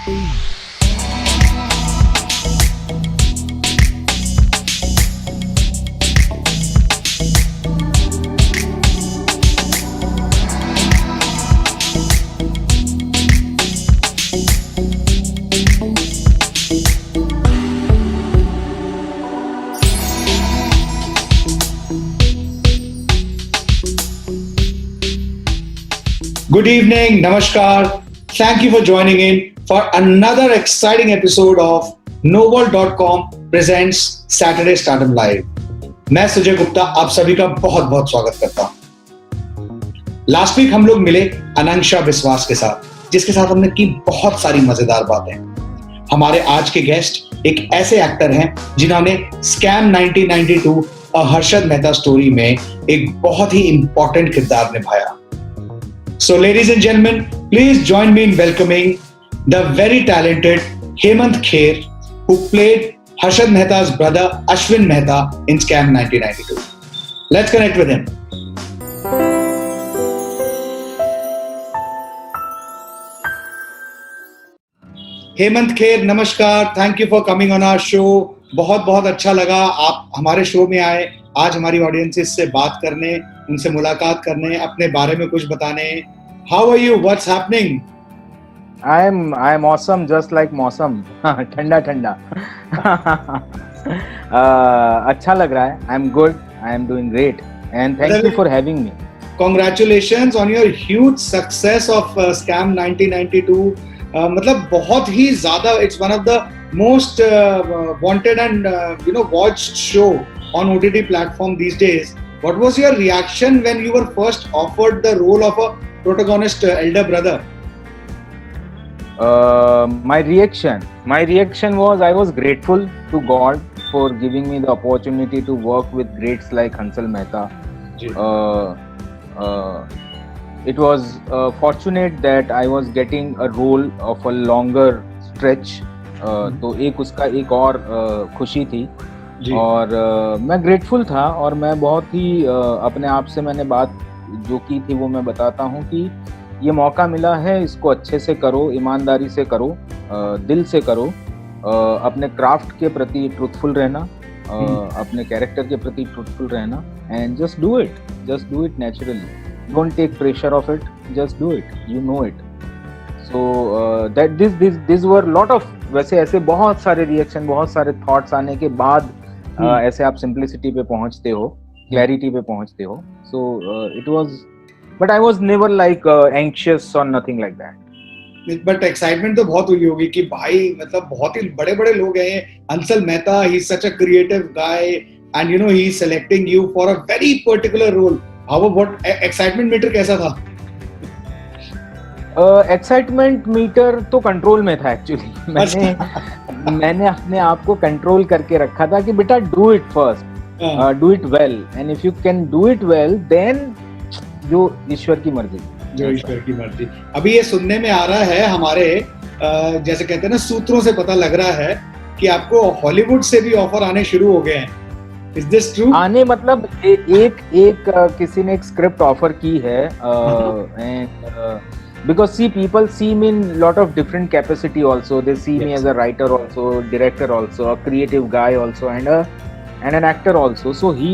Good evening, Namaskar. Thank you for joining in for another exciting episode of Novel.com presents Saturday Startup Live. मैं सुजय गुप्ता आप सभी का बहुत बहुत स्वागत करता हूं। लास्ट वीक हम लोग मिले अनंक्षा विश्वास के साथ, जिसके साथ हमने की बहुत सारी मजेदार बातें। हमारे आज के गेस्ट एक ऐसे एक्टर हैं जिन्होंने स्कैम 1992 और हर्षद मेहता स्टोरी में एक बहुत ही इंपॉर्टेंट किरदार निभाया। So, ladies and gentlemen, please join me in welcoming the very talented Hemant Kher, who played Harshad Mehta's brother Ashwin Mehta in Scam 1992. Let's connect with him. Hemant Kher, नमस्कार. Thank you for coming on our show. बहुत बहुत अच्छा लगा आप हमारे show में आए. आज हमारी ऑडियंसेस से बात करने, उनसे मुलाकात करने, अपने बारे में कुछ बताने. How are you? What's happening? I'm awesome, just like मौसम. ठंडा ठंडा. अच्छा लग रहा है. I'm good. I'm doing great. And thank you for having me. Congratulations on your huge success of Scam 1992. मतलब बहुत ही ज़्यादा. It's one of the most wanted and watched show on OTT platform these days. What was your reaction when you were first offered the role of a protagonist elder brother? My reaction was I was grateful to God for giving me the opportunity to work with greats like Hansal Mehta. It was fortunate that I was getting a role of a longer stretch. तो एक उसका एक और खुशी थी और मैं grateful था और मैं बहुत ही अपने आप से मैंने बात जो की थी वो मैं बताता हूँ कि ये मौका मिला है, इसको अच्छे से करो, ईमानदारी से करो, दिल से करो, अपने क्राफ्ट के प्रति ट्रूथफुल रहना, अपने कैरेक्टर के प्रति ट्रूथफुल रहना and just do it naturally. Don't take pressure of it, just do it, you know it. So that this were lot of, वैसे ऐसे बहुत सारे रिएक्शन, बहुत सारे थॉट्स आने के बाद ऐसे आप सिंप्लिसिटी पे पहुंचते हो, क्लैरिटी पे पहुंचते हो. So it was, but I was never like anxious और nothing like that. But excitement तो बहुत हुई होगी कि भाई मतलब बहुत ही बड़े बड़े लोग हैं. Hansal Mehta, he is such a creative guy and he is selecting you for a very particular role. How what excitement meter कैसा था? एक्साइटमेंट मीटर तो कंट्रोल में था एक्चुअली. मैंने अपने आप को कंट्रोल करके रखा था कि बेटा do it first, do it well, and if you can do it well then जो ईश्वर की मर्जी. अभी ये सुनने में आ रहा है हमारे जैसे कहते हैं ना, सूत्रों से पता लग रहा है कि आपको हॉलीवुड से भी ऑफर आने शुरू हो गए हैं. Is this true? आने मतलब एक किसी ने एक स्क्रिप्ट ऑफर की है and because people see me in lot of different capacity also. They see me as a writer also, director also, a creative guy also, and an actor also. So he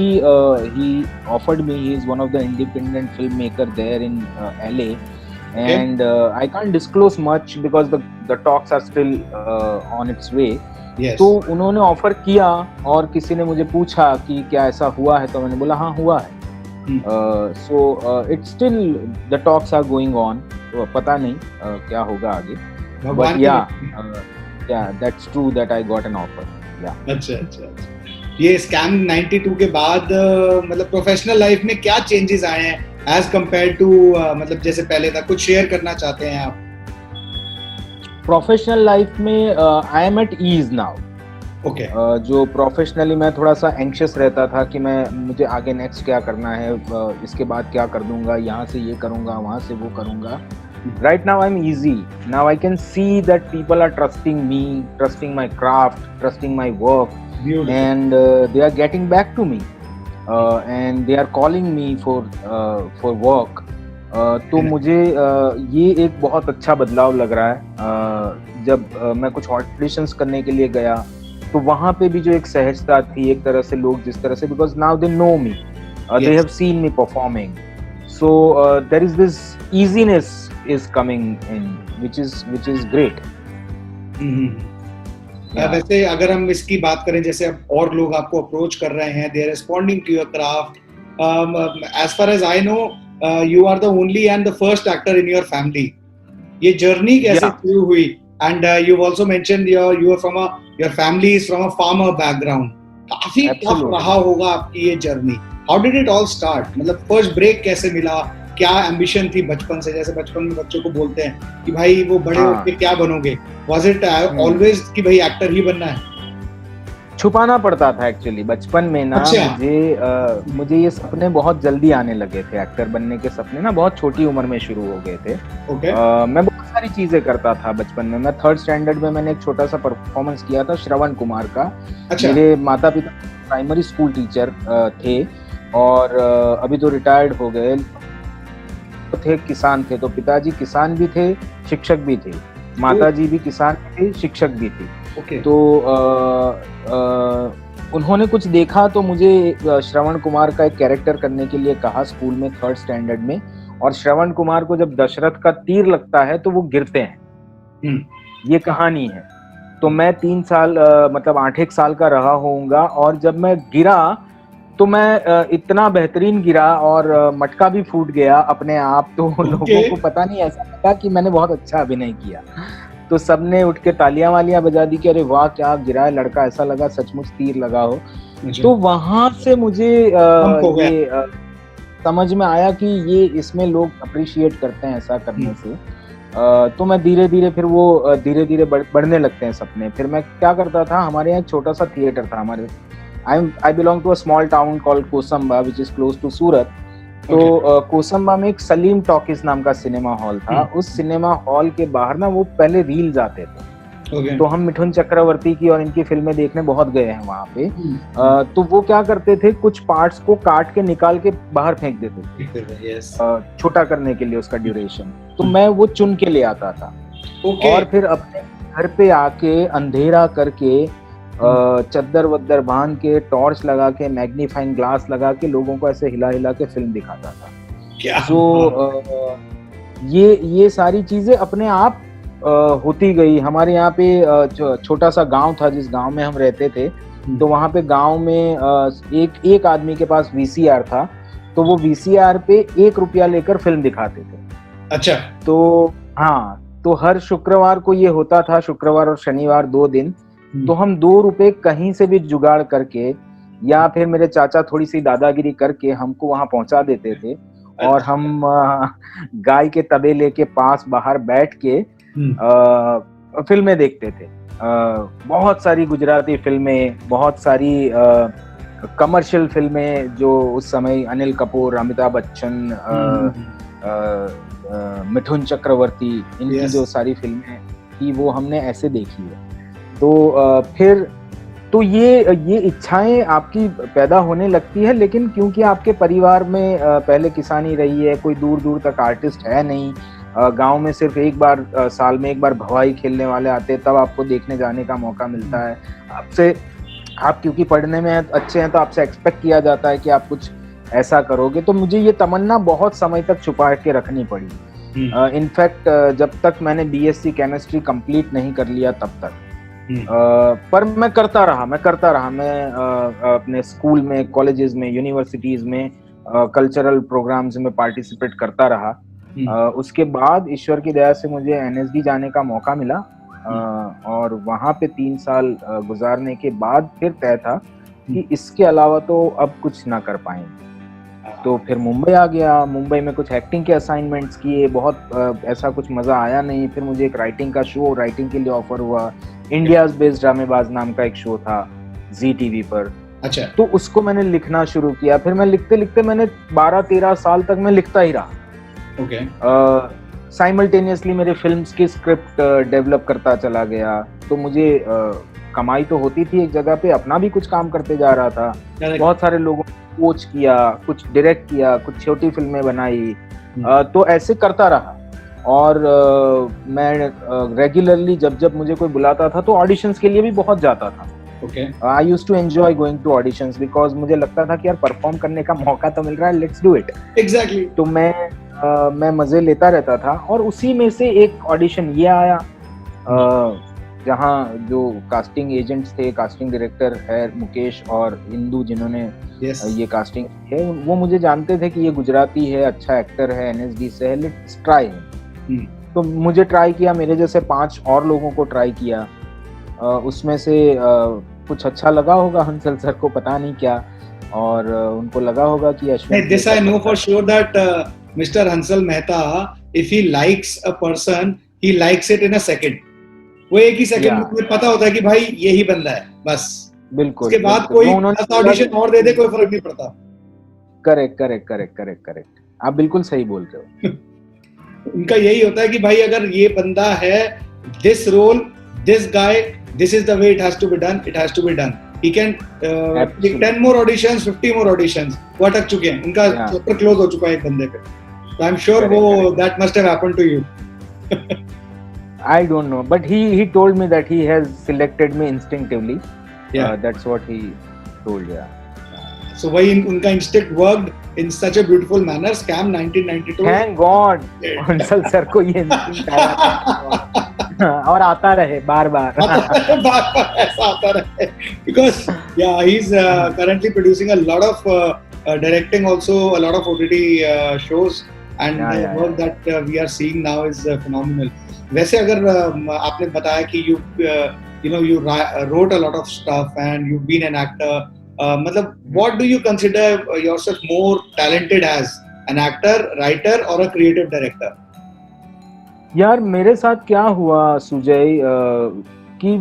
offered me. He is one of the independent filmmaker there in LA, and I can't disclose much because the talks are still on its way. Yes. तो उन्होंने offer किया और किसी ने मुझे पूछा कि क्या ऐसा हुआ है, तो मैंने बोला हाँ हुआ है. So it's still the talks are going on. तो पता नहीं क्या होगा आगे. But yeah, that's true that I got an offer. Yeah. अच्छा. ये स्कैम 92 के बाद मतलब प्रोफेशनल लाइफ में क्या चेंजेस आए हैं एज कंपेयर टू मतलब जैसे पहले था? कुछ शेयर करना चाहते हैं आप? प्रोफेशनल लाइफ में I am at ease now. Okay. जो प्रोफेशनली मैं थोड़ा सा एंग्शियस रहता था कि मुझे आगे नेक्स्ट क्या करना है, इसके बाद क्या कर दूंगा, यहाँ से ये करूंगा, वहाँ से वो करूंगा. Right now I'm easy. Now I can see that people are trusting me, trusting my craft, trusting my work. Beautiful. And they are getting back to me and they are calling me for work. तो मुझे ये एक बहुत अच्छा बदलाव लग रहा है। जब मैं कुछ ऑडिशंस करने के लिए गया तो वहां पे भी जो एक सहजता थी, एक तरह से लोग जिस तरह से, because now they know me, they have seen me performing, so there is this easiness is coming in which is great. वैसे अगर हम इसकी बात करें, जैसे अब और लोग आपको अप्रोच कर रहे हैं, they are responding to your craft, as far as I know you are the only and the first actor in your family. ये जर्नी कैसे शुरू हुई? And you also mentioned you are from your family is from a farmer background. काफी tough रहा होगा आपकी ये जर्नी। How did it all start? मतलब फर्स्ट ब्रेक कैसे मिला? क्या एम्बिशन थी बचपन से? जैसे बचपन में बच्चों को बोलते हैं कि भाई वो बड़े होके क्या बनोगे? वाज इट ऑलवेज कि भाई एक्टर ही बनना है? छुपाना पड़ता था एक्चुअली बचपन में ना। अच्छा। मुझे ये सपने बहुत जल्दी आने लगे थे, एक्टर बनने के सपने ना बहुत छोटी उम्र में शुरू हो गए थे। मैं बहुत सारी चीजें करता था बचपन में। मैं 3rd स्टैंडर्ड में मैंने एक छोटा सा परफॉर्मेंस किया था श्रवण कुमार का। अच्छा। मेरे माता पिता प्राइमरी स्कूल टीचर थे और अभी तो रिटायर्ड हो गए थे, किसान थे। तो पिताजी किसान भी थे, शिक्षक भी थे, माताजी भी किसान थी, शिक्षक भी थी। Okay. तो उन्होंने कुछ देखा तो मुझे श्रवण कुमार का एक कैरेक्टर करने के लिए कहा स्कूल में 3rd स्टैंडर्ड में। और श्रवण कुमार को जब दशरथ का तीर लगता है तो वो गिरते हैं। ये कहानी है। तो मैं 3 साल मतलब 8 साल का रहा होऊंगा और जब मैं गिरा तो मैं इतना बेहतरीन गिरा और मटका भी फूट गया अपने आप। तो लोगों को पता नहीं, ऐसा लगा कि मैंने बहुत अच्छा अभिनय किया। तो सबने उठ के तालियां वालियां बजा दी कि अरे वाह क्या गिरा है लड़का, ऐसा लगा सचमुच तीर लगा हो। तो वहां से मुझे ये समझ में आया कि ये इसमें लोग अप्रिशिएट करते हैं ऐसा करने से। तो मैं धीरे धीरे फिर वो धीरे धीरे बढ़ने लगते हैं सपने। फिर मैं क्या करता था, हमारे यहाँ एक छोटा सा थिएटर था। हमारे I belong to a small town called Kosamba which is close to सूरत। तो कोसंबा में एक सलीम टॉकीज नाम का सिनेमा हॉल था। उस सिनेमा हॉल के बाहर ना वो पहले रील्स आते थे। तो हम मिठुन चक्रवर्ती की और इनकी फिल्में देखने बहुत गए हैं वहां पे। तो वो क्या करते थे, कुछ पार्ट्स को काट के निकाल के बाहर फेंक देते थे छोटा करने के लिए उसका ड्यूरेशन। तो मैं वो चुन के ले आता था और फिर अपने घर पे आके अंधेरा करके चद्दर वद्दर बांध के, टॉर्च लगा के, मैग्नीफाइंग ग्लास लगा के लोगों को ऐसे हिला हिला के फिल्म दिखाता था। तो ये सारी चीजें अपने आप होती गई। हमारे यहाँ पे छोटा सा गांव था जिस गांव में हम रहते थे। तो वहां पे गांव में एक आदमी के पास VCR था। तो वो VCR पे 1 रुपया लेकर फिल्म दिखाते थे। अच्छा। तो हाँ, तो हर शुक्रवार को ये होता था, शुक्रवार और शनिवार 2 दिन। तो हम 2 रुपए कहीं से भी जुगाड़ करके या फिर मेरे चाचा थोड़ी सी दादागिरी करके हमको वहां पहुंचा देते थे। और हम गाय के तबेले के पास बाहर बैठ के फिल्में देखते थे। बहुत सारी गुजराती फिल्में, बहुत सारी कमर्शियल फिल्में जो उस समय अनिल कपूर, अमिताभ बच्चन, मिठुन चक्रवर्ती, इनकी जो सारी फिल्में थी वो हमने ऐसे देखी है। तो फिर तो ये इच्छाएं आपकी पैदा होने लगती है। लेकिन क्योंकि आपके परिवार में पहले किसानी रही है, कोई दूर दूर तक आर्टिस्ट है नहीं, गांव में सिर्फ एक बार साल में एक बार भवाई खेलने वाले आते हैं, तब आपको देखने जाने का मौका मिलता है। आप क्योंकि पढ़ने में अच्छे हैं तो आपसे एक्सपेक्ट किया जाता है कि आप कुछ ऐसा करोगे। तो मुझे ये तमन्ना बहुत समय तक छुपा के रखनी पड़ी। इनफैक्ट जब तक मैंने BSc केमिस्ट्री कंप्लीट नहीं कर लिया तब तक। पर मैं करता रहा। मैं अपने स्कूल में, कॉलेजेस में, यूनिवर्सिटीज में कल्चरल प्रोग्राम्स में पार्टिसिपेट करता रहा। उसके बाद ईश्वर की दया से मुझे NSD जाने का मौका मिला और वहां पे 3 साल गुजारने के बाद फिर तय था कि इसके अलावा तो अब कुछ ना कर पाएंगे। तो फिर मुंबई आ गया। मुंबई में कुछ एक्टिंग के असाइनमेंट्स किए, बहुत ऐसा कुछ मजा आया नहीं। फिर मुझे एक राइटिंग के लिए ऑफर हुआ। इंडियाज बेस्ड ड्रामेबाज नाम का एक शो था जी TV पर। अच्छा। तो उसको मैंने लिखना शुरू किया। फिर मैं लिखते लिखते मैंने 12-13 साल तक मैं लिखता ही रहा। ओके। साइमल्टेनियसली मेरे फिल्म्स की स्क्रिप्ट डेवलप करता चला गया। तो मुझे कमाई तो होती थी एक जगह पे, अपना भी कुछ काम करते जा रहा था। बहुत सारे लोगों को कोच किया, कुछ डायरेक्ट किया, कुछ छोटी फिल्में बनाई। तो ऐसे करता रहा। और मैं रेगुलरली जब मुझे कोई बुलाता था तो ऑडिशंस के लिए भी बहुत जाता था। I used to enjoy going to auditions because मुझे लगता था कि यार परफॉर्म करने का मौका तो मिल रहा है, लेट्स डू इट। एग्जैक्टली। तो मैं मजे लेता रहता था। और उसी में से एक ऑडिशन ये आया जहाँ जो कास्टिंग एजेंट्स थे, कास्टिंग डायरेक्टर है मुकेश और इंदू जिन्होंने ये कास्टिंग है, वो मुझे जानते थे कि ये गुजराती है, अच्छा एक्टर है, NSD से है, लेट्स ट्राई हिम। तो मुझे ट्राई किया, मेरे जैसे 5 और लोगों को ट्राई किया। उसमें से कुछ अच्छा लगा होगा हंसल सर को, पता नहीं क्या, और उनको लगा होगा कि Ashwin. This I know for sure that Mr. Hansal Mehta, if he likes a person, he likes it in a second. वो एक ही सेकंड में पता होता है कि भाई यही बंदा है, बस। बिल्कुल। उसके बाद कोई 10 ऑडिशन और दे दे, कोई फर्क नहीं पड़ता। करेक्ट। आप बिल्कुल सही बोल रहे हो। उनका यही होता है कि भाई अगर ये बंदा है, this role, this guy, this is the way it has to be done, it has to be done. He can take 10 more auditions, 50 more auditions. वो अटक चुके हैं, उनका चैप्टर क्लोज हो चुका है एक बंदे पे। So I'm sure वो that must have happened to you. I don't know, but he told me that he has selected me instinctively. Yeah, that's what he told. Yeah. So why उनका instinct worked in such a beautiful manner. Scam 1992. Thank God, Hansal sir को ये instinct आया और आता रहे बार-बार ऐसा आता रहे. Because yeah, he's currently producing a lot of directing also a lot of OTT shows, and the work that we are seeing now is phenomenal. वैसे अगर आपने बताया कि you wrote a lot of stuff and you've been an actor, मतलब what do you consider yourself more talented as, an actor, writer or a creative director? यार मेरे साथ क्या हुआ सुजय कि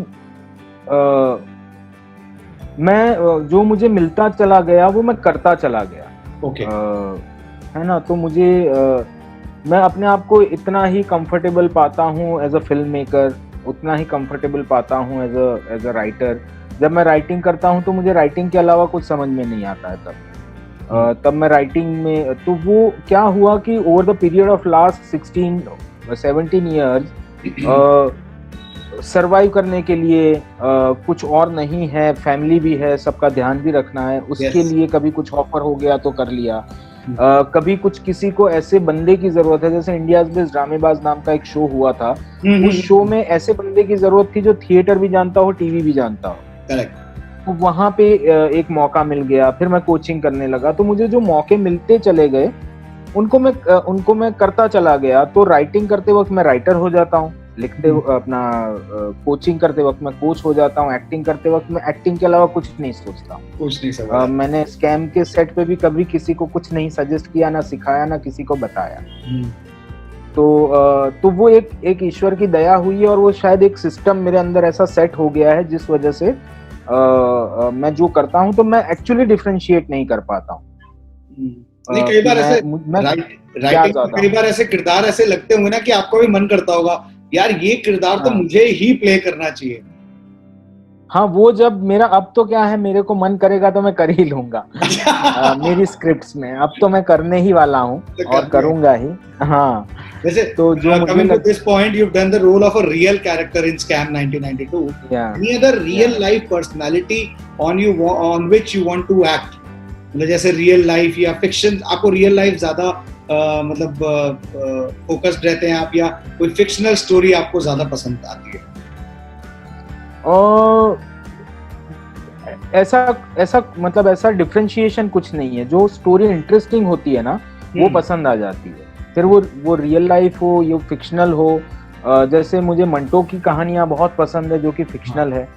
मैं जो मुझे मिलता चला गया वो मैं करता चला गया। Okay. है ना, तो मुझे मैं अपने आप को इतना ही कंफर्टेबल पाता हूँ एज अ फिल्म मेकर, उतना ही कंफर्टेबल पाता हूँ एज अ राइटर। जब मैं राइटिंग करता हूँ तो मुझे राइटिंग के अलावा कुछ समझ में नहीं आता है तब मैं राइटिंग में, तो वो क्या हुआ कि over the period of last 17 years survive करने के लिए कुछ और नहीं है, फैमिली भी है, सबका ध्यान भी रखना है, उसके लिए कभी कुछ ऑफर हो गया तो कर लिया, कभी कुछ किसी को ऐसे बंदे की जरूरत है, जैसे इंडियाज बेस्ट ड्रामेबाज नाम का एक शो हुआ था, उस शो में ऐसे बंदे की जरूरत थी जो थिएटर भी जानता हो, टीवी भी जानता हो। करेक्ट। तो वहां पे एक मौका मिल गया, फिर मैं कोचिंग करने लगा, तो मुझे जो मौके मिलते चले गए उनको मैं करता चला गया। तो राइटिंग करते वक्त मैं राइटर हो जाता हूँ, लिखते अपना कोचिंग करते वक्त मैं कोच हो जाता हूँ, एक्टिंग करते वक्त मैं एक्टिंग के अलावा कुछ नहीं सोचता हूँ, कुछ नहीं समझा। मैंने स्कैम के सेट पे भी कभी किसी को कुछ नहीं सजेस्ट किया, ना सिखाया, ना किसी को बताया। तो वो एक ईश्वर की दया हुई है, और वो शायद एक सिस्टम मेरे अंदर ऐसा सेट हो गया है जिस वजह से मैं जो करता हूँ तो मैं एक्चुअली डिफरेंशिएट नहीं कर पाता हूँ। कई बार ऐसे राइटिंग, कई बार ऐसे किरदार ऐसे लगते होंगे ना कि आपको भी मन करता होगा यार ये किरदार तो मुझे ही प्ले करना चाहिए। हाँ, वो जब मेरा, अब तो क्या है, मेरे को मन करेगा तो मैं कर ही लूंगा मेरी स्क्रिप्ट्स में अब तो मैं करने ही वाला हूँ और करूंगा ही। हाँ, वैसे तो जो coming to this point, you've done the role of a real character in Scam 1992. Any other real life personality on which you want to act? मतलब जैसे रियल लाइफ या फिक्शन, आपको रियल लाइफ ज्यादा मतलब फोकस्ड रहते हैं आप, या कोई फिक्शनल स्टोरी आपको ज्यादा पसंद आती है? ऐसा मतलब ऐसा डिफरेंशिएशन कुछ नहीं है। जो स्टोरी इंटरेस्टिंग होती है ना वो पसंद आ जाती है, फिर वो रियल लाइफ हो या फिक्शनल हो। जैसे मुझे मंटो की कहानियां बहुत पसंद है जो कि फिक्शनल है।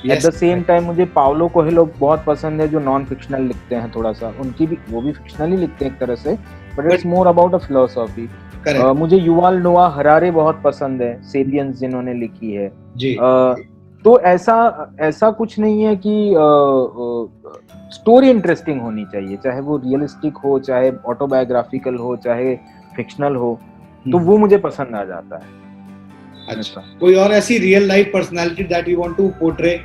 एट द सेम टाइम मुझे पाउलो कोएल्हो बहुत पसंद है जो नॉन फिक्शनल लिखते हैं, थोड़ा सा उनकी भी, वो भी फिक्शनल ही लिखते हैं एक तरह से, but it's more about a philosophy. मुझे युवाल नोआ हरारे बहुत पसंद है, सेपियंस जिन्होंने लिखी है जी। तो ऐसा कुछ नहीं है कि स्टोरी इंटरेस्टिंग होनी चाहिए, चाहे वो रियलिस्टिक हो, चाहे ऑटोबायोग्राफिकल हो, चाहे फिक्शनल हो, तो वो मुझे पसंद आ जाता है। अच्छा, कोई और ऐसी real life personality that you want to portray?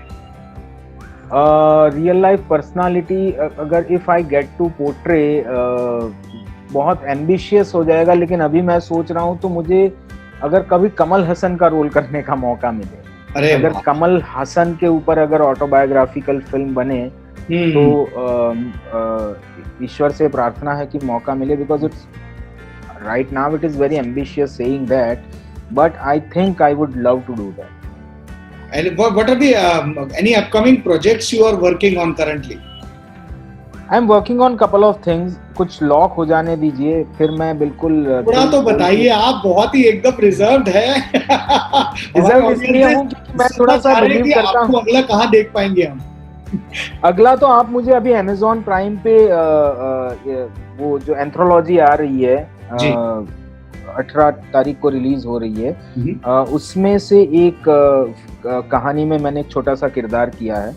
Real life personality अगर if I get to portray, बहुत एम्बिशियस हो जाएगा, लेकिन अभी मैं सोच रहा हूँ तो मुझे अगर कभी कमल हसन का रोल करने का मौका मिले, अगर कमल हसन के ऊपर अगर ऑटोबायोग्राफिकल फिल्म बने तो ईश्वर से प्रार्थना है कि मौका मिले, because it's right now it is very ambitious saying that, but I think I would love to do that. And what are the any upcoming projects you are working on currently? I am working on couple of things. कुछ lock हो जाने दीजिए फिर मैं बिल्कुल. थोड़ा तो बताइए, आप बहुत ही एकदम रिजर्व्ड है. रिजर्व इसलिए हूँ क्योंकि मैं थोड़ा सा बिलीव करता हूँ. अगला कहाँ देख पाएंगे हम? अगला तो आप मुझे अभी Amazon प्राइम पे वो जो एंथ्रोलॉजी आ रही है 18 तारीख को रिलीज हो रही है, उसमें से एक कहानी में मैंने एक छोटा सा किरदार किया है.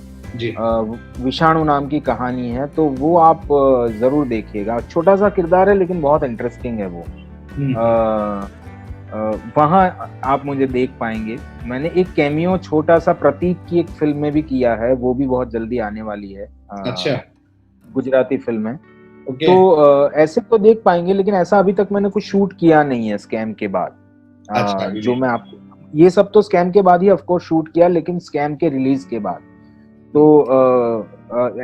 विषाणु नाम की कहानी है, तो वो आप जरूर देखिएगा. छोटा सा किरदार है लेकिन बहुत इंटरेस्टिंग है वो. वहाँ आप मुझे देख पाएंगे. मैंने एक कैमियो छोटा सा प्रतीक की एक फिल्म में भी किया है, वो भी बहुत जल्दी आने वाली है. अच्छा. गुजराती फिल्म है. तो ऐसे तो देख पाएंगे, लेकिन ऐसा अभी तक मैंने कुछ शूट किया नहीं है स्कैम के बाद. अच्छा, जो मैं आपको ये सब तो स्कैम के बाद ही ऑफ कोर्स शूट किया, लेकिन स्कैम के रिलीज के बाद तो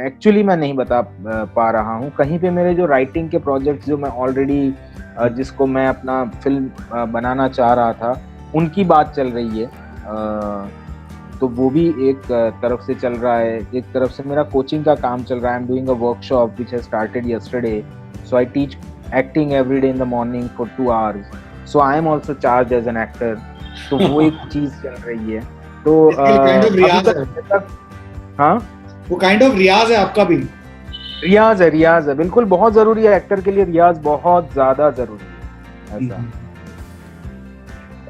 एक्चुअली मैं नहीं बता पा रहा हूँ. कहीं पे मेरे जो राइटिंग के प्रोजेक्ट्स जो मैं ऑलरेडी जिसको मैं अपना फिल्म बनाना चाह रहा था, उनकी बात चल रही है. तो वो भी एक तरफ से चल रहा है. एक तरफ से मेरा कोचिंग का काम चल रहा है. I am doing a workshop which has started yesterday. So I teach acting every day in the morning for 2 hours. So I am also charged as an actor. तो वो एक चीज चल रही है. तो हाँ, वो काइंड ऑफ रियाज है आपका भी. रियाज है बिल्कुल. बहुत जरूरी है एक्टर के लिए. रियाज बहुत ज्यादा जरूरी है.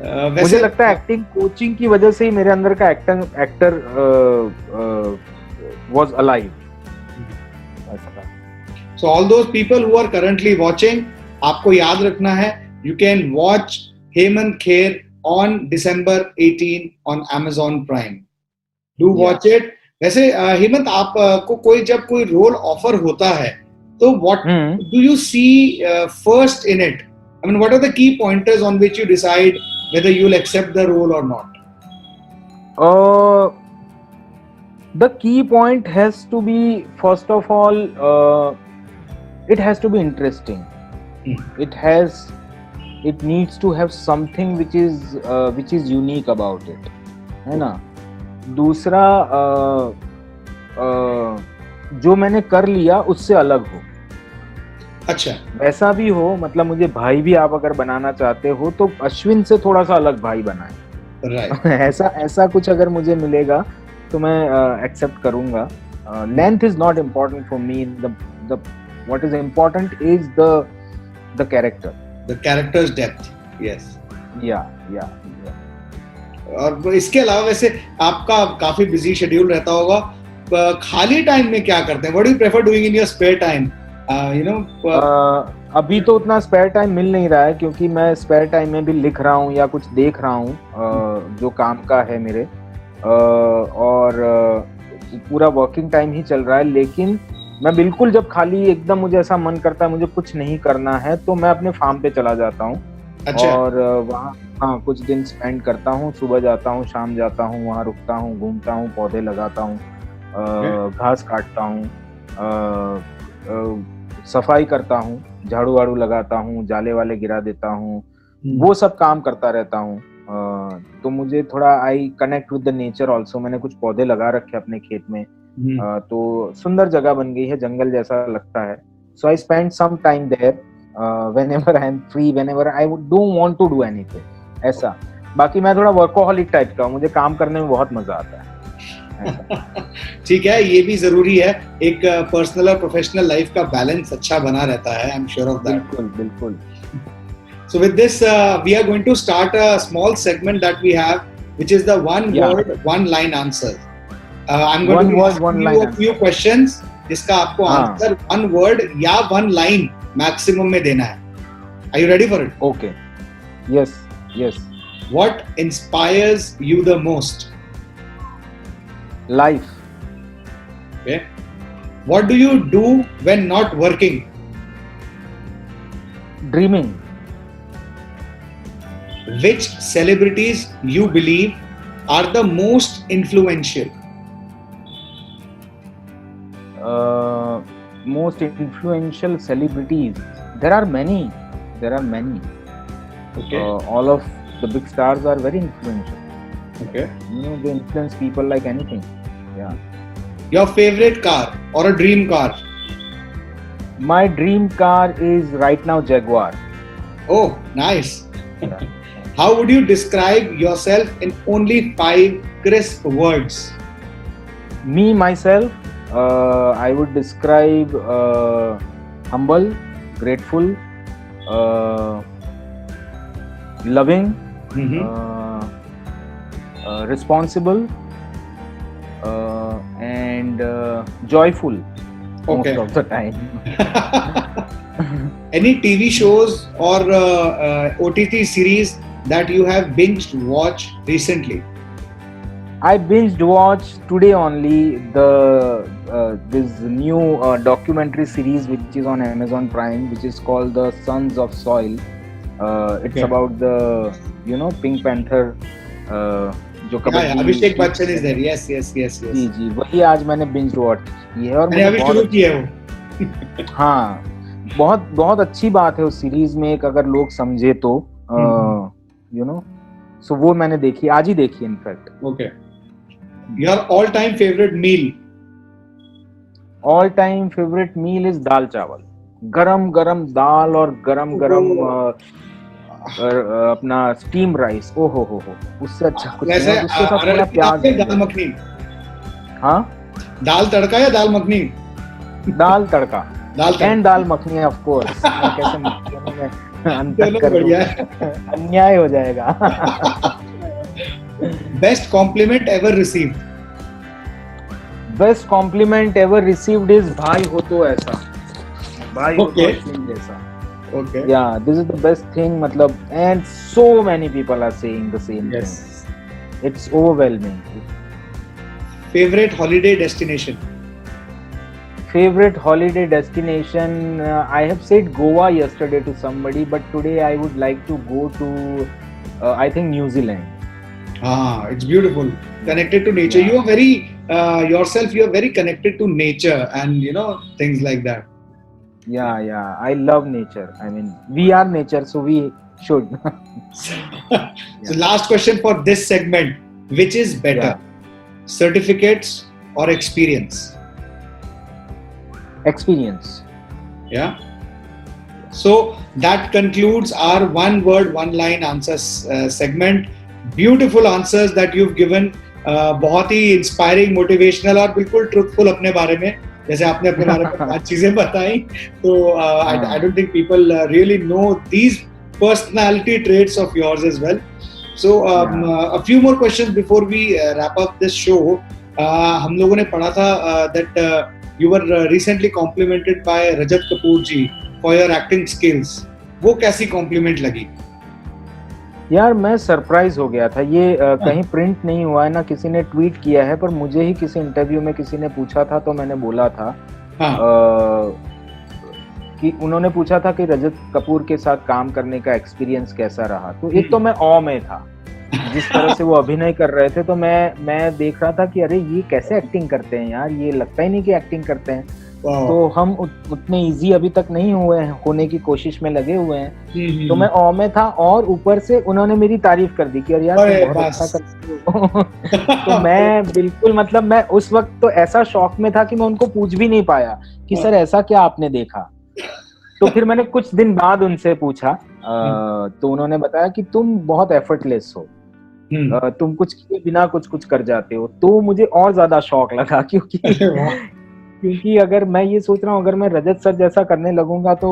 ऐसा मुझे लगता है एक्टिंग कोचिंग की वजह से ही मेरे अंदर का actor was alive. So all those people who are currently watching, आपको याद रखना है, you can watch Hemant Kher on December 18 on Amazon Prime. Do watch it. वैसे हेमंत, आपको कोई जब कोई रोल ऑफर होता है तो what do you see first in it? I mean, what are the key pointers on which you decide whether you will accept the role or not? The key point has to be, first of all, it has to be interesting. It needs to have something which is unique about it, है ना. दूसरा जो मैंने कर लिया उससे अलग हो. अच्छा. वैसा भी हो, मतलब मुझे भाई भी आप अगर बनाना चाहते हो तो अश्विन से थोड़ा सा अलग भाई बनाए. Right. ऐसा कुछ अगर मुझे मिलेगा तो मैं एक्सेप्ट करूंगा. Length is not important for me. What is important is the character, the characters depth. Yes. या. और इसके अलावा वैसे आपका काफी बिजी शेड्यूल रहता होगा. खाली टाइम में क्या करते हैं? What do you prefer doing in your spare time? अभी तो उतना स्पेयर टाइम मिल नहीं रहा है, क्योंकि मैं स्पेयर टाइम में भी लिख रहा हूँ या कुछ देख रहा हूँ जो काम का है मेरे. और पूरा वर्किंग टाइम ही चल रहा है. लेकिन मैं बिल्कुल जब खाली एकदम मुझे ऐसा मन करता है मुझे कुछ नहीं करना है, तो मैं अपने फार्म पे चला जाता हूँ. अच्छा. और वहाँ कुछ दिन स्पेंड करता हूँ. सुबह जाता हूँ, शाम जाता हूँ, वहाँ रुकता हूँ, घूमता हूँ, पौधे लगाता हूँ, घास काटता हूँ, सफाई करता हूँ, झाड़ू वाड़ू लगाता हूँ, जाले वाले गिरा देता हूँ. वो सब काम करता रहता हूँ. तो मुझे थोड़ा I connect with the nature also. मैंने कुछ पौधे लगा रखे अपने खेत में. तो सुंदर जगह बन गई है, जंगल जैसा लगता है. So I spend some time there whenever I am free, whenever I don't want to do anything. ऐसा. बाकी मैं थोड़ा वर्कोहॉलिक टाइप का हूँ. मुझे काम करने में बहुत मजा आता है. ठीक है, ये भी जरूरी है. एक पर्सनल और प्रोफेशनल लाइफ का बैलेंस अच्छा बना रहता है. I am sure of that. बिल्कुल. So with this, we are going to start a small segment that we have, which is the one word, one line answer. I'm going to ask you a few questions, जिसका आपको answer one word या one line maximum में देना है. Are you ready for it? Okay. Yes. What inspires you the most? Life. Okay. What do you do when not working? Dreaming. Which celebrities you believe are the most influential? Most influential celebrities. There are many. Okay. All of the big stars are very influential. Okay. They influence people like anything. Yeah. Your favorite car or a dream car? My dream car is right now Jaguar. Oh, nice. Yeah. How would you describe yourself in only 5 crisp words? Me, myself, I would describe humble, grateful, loving, responsible, and joyful Okay. most of the time. Any TV shows or OTT series that you have binged watched recently? I binged watched today only this new documentary series which is on Amazon Prime, which is called The Sons of Soil. It's Okay. about the Pink Panther. जो kabaddi Abhishek Bachchan is there. Yes. जी वही आज मैंने binge watch की है और मैंने अभी शुरू की है वो. हाँ, बहुत अच्छी बात है उस सीरीज में, एक अगर लोग समझे तो सो वो मैंने देखी, आज ही देखी in fact. Okay. Your all-time favorite meal? All time favourite meal is dal chawal. गरम गरम दाल और गरम गरम अपना स्टीम राइस. ओ हो, उससे अच्छा कुछ नहीं है. उसके साथ थोड़ा प्याज. दाल मखनी. हाँ, दाल तड़का या dal makhani? Dal tadka and dal makhani of course. कैसे अंतर कर बढ़िया, अन्याय हो जाएगा. Best compliment ever received? Best compliment ever received is भाई हो तो ऐसा. भाई हो तो ऐसा. Okay. Yeah, this is the best thing, matlab, and so many people are saying the same Yes. thing. It's overwhelming. Favorite holiday destination? Favorite holiday destination, I have said Goa yesterday to somebody, but today I would like to go to I think New Zealand. It's beautiful. Connected to nature. Yeah. You are very yourself. You are very connected to nature, and things like that. Yeah. I love nature. I mean, we are nature, so we should. So last question for this segment: which is better, certificates or experience? Experience. Yeah. So that concludes our one word, one line answers segment. Beautiful answers that you've given. बहुत ही inspiring, motivational और बिल्कुल truthful अपने बारे में. जैसे आपने अपने बारे में 5 चीजें बताई, तो I don't think people really know these personality traits of yours as well. So a few more questions before we wrap up this show. हम लोगों ने पढ़ा था that you were recently complimented by Rajat Kapoor ji for your acting skills. वो कैसी complement लगी? यार मैं सरप्राइज हो गया था. ये कहीं प्रिंट नहीं हुआ है ना, किसी ने ट्वीट किया है, पर मुझे ही किसी इंटरव्यू में किसी ने पूछा था, तो मैंने बोला था कि उन्होंने पूछा था कि रजत कपूर के साथ काम करने का एक्सपीरियंस कैसा रहा. तो एक तो मैं ऑ में था, जिस तरह से वो अभिनय कर रहे थे, तो मैं देख रहा था कि अरे ये कैसे एक्टिंग करते हैं यार, ये लगता ही नहीं कि एक्टिंग करते हैं. तो हम उतने इजी अभी तक नहीं हुए हैं, होने की कोशिश में लगे हुए हैं. तो मैं ऑ में था, और ऊपर से उन्होंने मेरी तारीफ कर दी कि यार तुम बहुत अच्छा करते हो. तो मैं बिल्कुल, मतलब मैं उस वक्त तो ऐसा शॉक में था कि मैं उनको पूछ भी नहीं पाया कि सर ऐसा क्या आपने देखा. तो फिर मैंने कुछ दिन बाद उनसे पूछा, तो उन्होंने बताया कि तुम बहुत एफर्टलेस हो, तुम कुछ किए बिना कुछ कर जाते हो. तो मुझे और ज्यादा शौक लगा, क्योंकि अगर मैं ये सोच रहा हूँ, अगर मैं रजत सर जैसा करने लगूंगा तो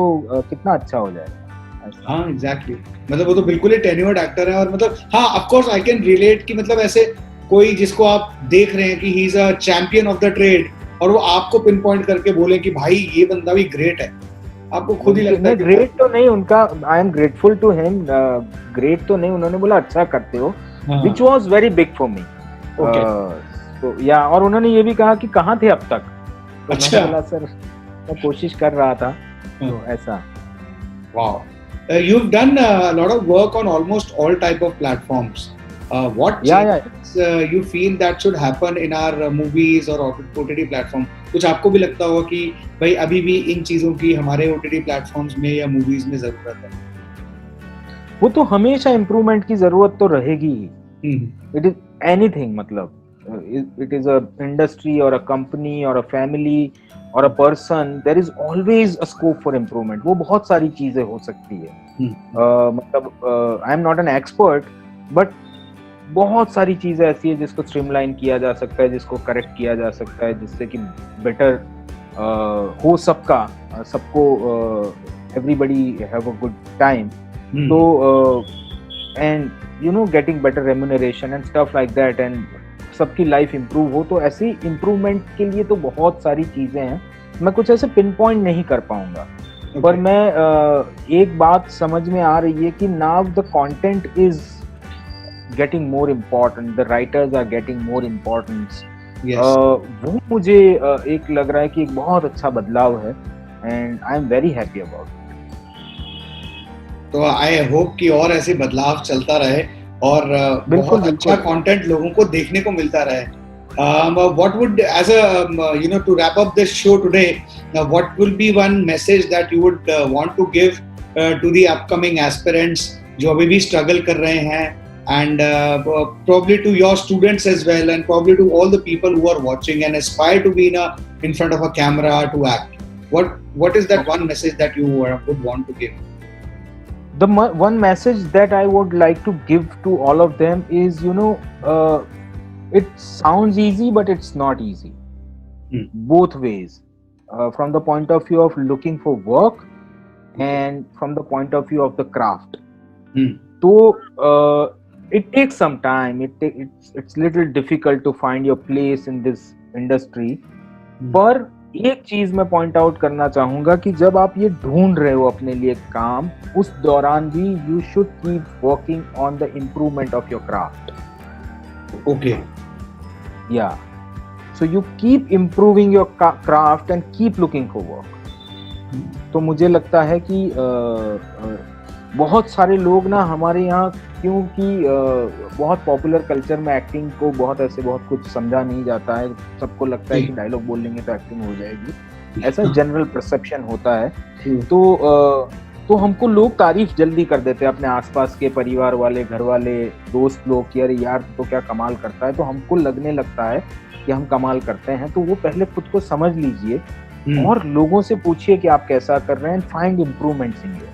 कितना अच्छा हो जाएगा. हाँ, एग्जैक्टली. मतलब वो तो बिल्कुल ही टेन्योर्ड एक्टर है, और मतलब हाँ, of course I can relate कि मतलब ऐसे कोई जिसको आप देख रहे हैं कि he is a champion of the trade, और वो आपको पिन पॉइंट करके बोले कि भाई ये बंदा भी ग्रेट है, आपको खुद ही लगता है. ग्रेट तो नहीं उनका, I am grateful to him. Great तो नहीं, उन्होंने बोला अच्छा करते हो, which was very big for me. या और उन्होंने ये भी कहा कि कहाँ थे अब तक. तो अच्छा. बोला सर मैं कोशिश कर रहा था. तो ऐसा. Wow. you've done a lot of work on almost all type of platforms. What changes you feel that should happen in our movies or OTT platform? कुछ आपको भी लगता होगा कि भाई अभी भी इन चीजों की हमारे OTT platforms में या movies में जरूरत है? वो तो हमेशा इम्प्रूवमेंट की जरूरत तो रहेगी ही. इट इज एनीथिंग, मतलब इट इज अ इंडस्ट्री और अ कंपनी और अ फैमिली और a person, there is always a scope for improvement. वो बहुत सारी चीजें हो सकती है. मतलब I am not an expert, but बहुत सारी चीजें ऐसी है जिसको स्ट्रीमलाइन किया जा सकता है, जिसको करेक्ट किया जा सकता है, जिससे कि बेटर हो सबको everybody have a good time. So and you know, getting better remuneration and stuff like that, and सबकी लाइफ इम्प्रूव हो. तो ऐसी इम्प्रूवमेंट के लिए तो बहुत सारी चीजें हैं. मैं कुछ ऐसे पिन पॉइंट नहीं कर पाऊंगा. पर मैं एक बात समझ में आ रही है कि now the content is getting more important, the writers are getting more importance. वो मुझे एक लग रहा है कि एक बहुत अच्छा बदलाव है, and I am very happy about it. तो आई होप कि और ऐसे बदलाव चलता रहे और बहुत अच्छा कंटेंट लोगों को देखने को मिलता रहे. What would, as a to wrap up this show today, what will be one message that you would want to give to the upcoming aspirants जो अभी भी struggle कर रहे हैं, and probably to your students as well, and probably to all the people who are watching and aspire to be in front of a camera to act? What is that one message that you would want to give? The one message that I would like to give to all of them is, it sounds easy, but it's not easy. Both ways. From the point of view of looking for work and from the point of view of the craft. So it takes some time. It's little difficult to find your place in this industry. पर एक चीज मैं point out करना चाहूंगा कि जब आप ये ढूंढ रहे हो अपने लिए काम, उस दौरान भी you should keep working on the improvement of your craft. Okay, yeah so you keep improving your craft and keep looking for work. तो मुझे लगता है कि बहुत सारे लोग ना हमारे यहाँ, क्योंकि बहुत पॉपुलर कल्चर में एक्टिंग को बहुत कुछ समझा नहीं जाता है. सबको लगता है कि डायलॉग बोल लेंगे तो एक्टिंग हो जाएगी, ऐसा जनरल परसेप्शन होता है. तो हमको लोग तारीफ जल्दी कर देते हैं, अपने आसपास के परिवार वाले, घर वाले, दोस्त लोग, कि अरे यार तो क्या कमाल करता है. तो हमको लगने लगता है कि हम कमाल करते हैं. तो वो पहले खुद को समझ लीजिए और लोगों से पूछिए कि आप कैसा कर रहे हैं, and find improvements in you.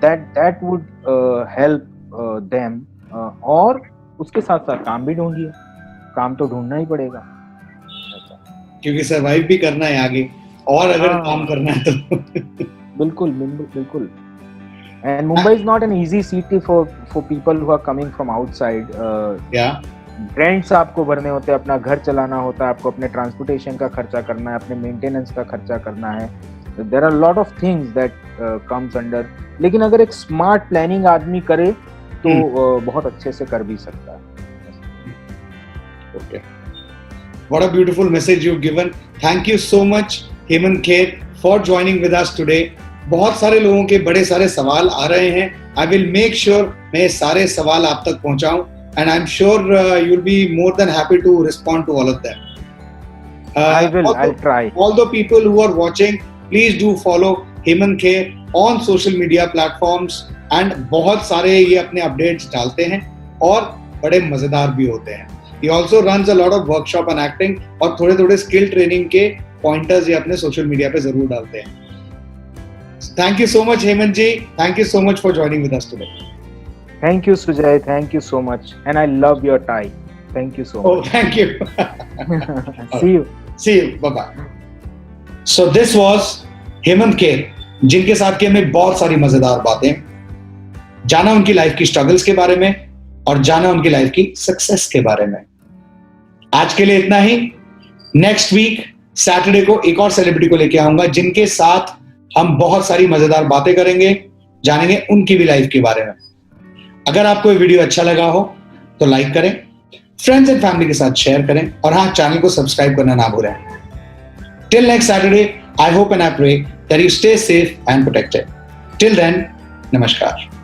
that would help them. और उसके साथ साथ काम भी ढूंढिए. काम तो ढूंढना ही पड़ेगा क्योंकि सरवाइव भी करना है आगे, और अगर काम करना है तो बिल्कुल. And Mumbai is not an easy city for people who are coming from outside. Rents आपको भरने होते हैं, अपना घर चलाना होता है, आपको अपने ट्रांसपोर्टेशन का खर्चा करना है, अपने मेंटेनेंस का खर्चा करना है. There are a lot of things that comes under. लेकिन अगर एक स्मार्ट प्लानिंग आदमी करे तो बहुत अच्छे से कर भी सकता है. Okay. What a beautiful message you've given. Thank you so much, Hemant Kher, for joining with us today. बहुत सारे लोगों के बड़े सारे सवाल आ रहे हैं. I will make sure मैं सारे सवाल आप तक पहुंचाऊं, and I'm sure you'll be more than happy to respond to all of them. I'll try. All the people who are watching, please do follow Hemant Kher on social media platforms, and बहुत सारे ये अपने updates डालते हैं और बड़े मजेदार भी होते हैं. He also runs a lot of workshop on acting, और थोड़े स्किल ट्रेनिंग के पॉइंटर्स ये अपने सोशल मीडिया पे जरूर डालते हैं. Thank you so much, Hemant ji. Thank you so much for joining with us today. Thank you, Sujay. Thank you so much. And I love your tie. Thank you so much. Oh, thank you. See you. See you. Bye-bye. So this was Hemant Kher, जिनके साथ की हमने बहुत सारी मजेदार बातें जाना, उनकी लाइफ की स्ट्रगल्स के बारे में और जाना उनकी लाइफ की सक्सेस के बारे में. आज के लिए इतना ही. नेक्स्ट वीक सैटरडे को एक और सेलिब्रिटी को लेके आऊंगा, जिनके साथ हम बहुत सारी मजेदार बातें करेंगे, जानेंगे उनकी भी लाइफ के बारे में. अगर आपको ये वीडियो अच्छा लगा हो तो लाइक करें, फ्रेंड्स एंड फैमिली के साथ शेयर करें, और हाँ, चैनल को सब्सक्राइब करना ना भूलें. Till next Saturday, I hope and I pray that you stay safe and protected. Till then, नमस्कार।